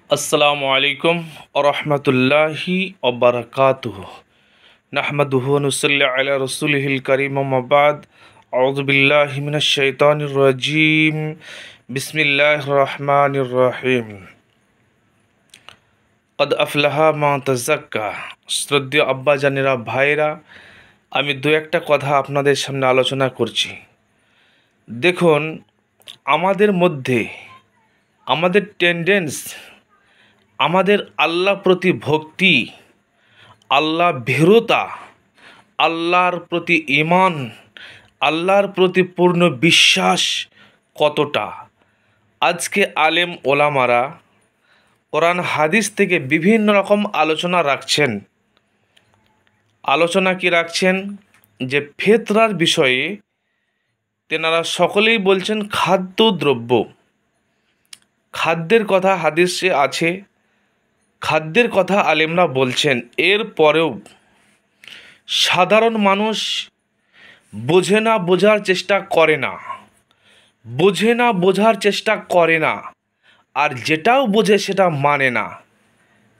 আসসালামু আলাইকুম ওরহমতুল্লাহি ওবারাকাতুহু নাহমাদুহু ওয়া নুসাল্লি আলা রাসূলিহিল কারীম আম্মা বাদ আউযু বিল্লাহি মিনাশ শাইতানির রাজীম বিসমিল্লাহির রহমানির রহিম কদ আফলাহা মান তাযাক্কা। শ্রদ্ধেয় আব্বাজানেরা, ভাইরা, আমি দু একটা কথা আপনাদের সামনে আলোচনা করছি। দেখুন, আমাদের মধ্যে আমাদের টেন্ডেন্স, আমাদের আল্লাহ প্রতি ভক্তি, আল্লাহ ভীরুতা, আল্লাহর প্রতি ঈমান, আল্লাহর প্রতি পূর্ণ বিশ্বাস কতটা। আজকে আলেম ওলামারা কোরআন হাদিস থেকে বিভিন্ন রকম আলোচনা রাখছেন। আলোচনা কি রাখছেন? যে ফিতরার বিষয়ে তেনারা সকলেই বলছেন খাদ্যদ্রব্য, খাদ্যের কথা হাদিসে আছে, খাদ্যের কথা আলেমরা বলছেন। এরপরেও সাধারণ মানুষ বোঝে না, বোঝার চেষ্টা করে না, বোঝে না, বোঝার চেষ্টা করে না, আর যেটাও বোঝে সেটা মানে না।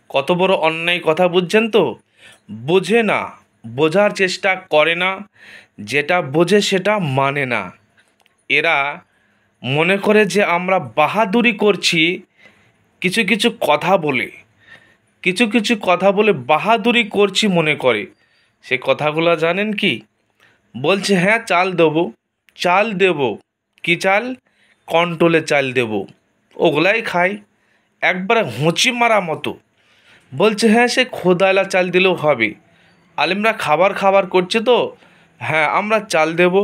কত বড় অন্যায় কথা, বুঝছেন তো? বোঝে না, বোঝার চেষ্টা করে না, যেটা বোঝে সেটা মানে না। এরা মনে করে যে আমরা বাহাদুরি করছি কিছু কিছু কথা বলে, কিছু কিছু কথা বলে বাহাদুরি করছি মনে করে। সে কথাগুলো জানেন কি? বলছে হ্যাঁ চাল দেবো, চাল দেবো। কি চাল? কন্ট্রোলে চাল দেবো। ওগুলাই খাই, একবারে হুঁচি মারা মতো। বলছে হ্যাঁ সে খোদাইলা চাল দিলেও হবে। আলেমরা খাবার করছে তো, হ্যাঁ আমরা চাল দেবো,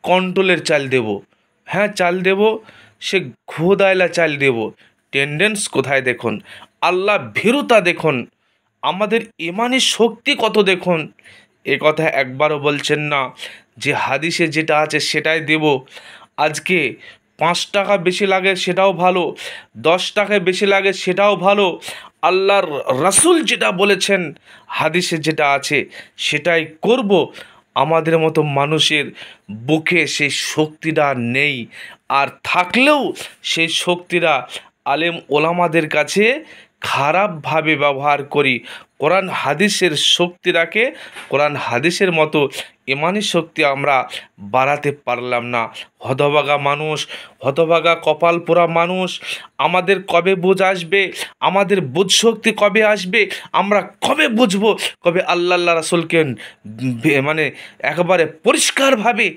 কন্ট্রোলের চাল দেবো, হ্যাঁ চাল দেবো, সে খোদাইলা চাল দেবো। টেন্ডেন্স কোথায় দেখুন, আল্লাহ ভীরুতা দেখুন, আমাদের ইমানি শক্তি কত দেখুন। এ কথা একবারও বলছেন না যে হাদিসে যেটা আছে সেটাই দেব। আজকে 5 টাকা বেশি লাগে সেটাও ভালো, 10 টাকায় বেশি লাগে সেটাও ভালো। আল্লাহর রাসূল যেটা বলেছেন, হাদিসে যেটা আছে সেটাই করব। আমাদের মতো মানুষের বুকে সেই শক্তিটা নেই, আর থাকলেও সেই শক্তিটা আলেম ওলামাদের কাছে খারাপভাবে ব্যবহার করি। কোরআন হাদিসের শক্তিটাকে কোরআন হাদিসের মতো ইমানি শক্তি আমরা বাড়াতে পারলাম না। হতভাগা মানুষ, হতভাগা কপাল পোড়া মানুষ। আমাদের কবে বুঝ আসবে? আমাদের বুঝ শক্তি কবে আসবে? আমরা কবে বুঝবো? কবে আল্লাহ রাসূলকে মানে একেবারে পরিষ্কারভাবে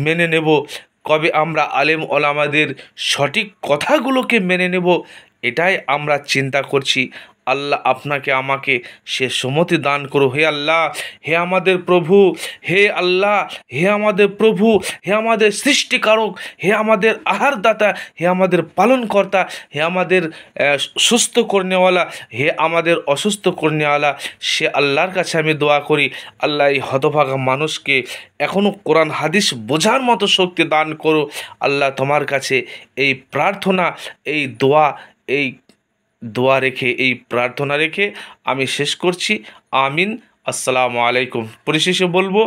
মেনে নেব? কবে আমরা আলেম ওলামাদের সঠিক কথাগুলোকে মেনে নেব? এটাই আমরা চিন্তা করছি। আল্লাহ আপনাকে আমাকে সে সুমতি দান করো। হে আল্লাহ, হে আমাদের প্রভু, হে আল্লাহ, হে আমাদের প্রভু, হে আমাদের সৃষ্টিকারক, হে আমাদের আহারদাতা, হে আমাদের পালনকর্তা, হে আমাদের সুস্থ করনেওয়ালা, হে আমাদের অসুস্থ করনেওয়ালা। সে আল্লাহর কাছে আমি দোয়া করি, আল্লাহ এই হতভাগা মানুষকে এখনও কোরআন হাদিস বোঝার মতো শক্তি দান করো। আল্লাহ তোমার কাছে এই প্রার্থনা, এই দোয়া রেখে, এই প্রার্থনা রেখে আমি শেষ করছি। আমিন। আসসালামু আলাইকুম। পরিশেষে বলবো,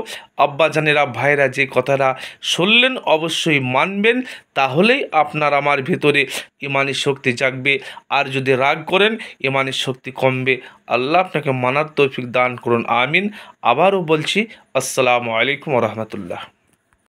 আব্বাজানেরা, ভাইরা, যে কথাটা শুনলেন অবশ্যই মানবেন, তাহলেই আপনার আমার ভিতরে ইমানি শক্তি জাগবে। আর যদি রাগ করেন ইমানি শক্তি কমবে। আল্লাহ আপনাকে মানার তৌফিক দান করুন। আমিন। আবারও বলছি, আসসালামু আলাইকুম ওয়া রাহমাতুল্লাহ।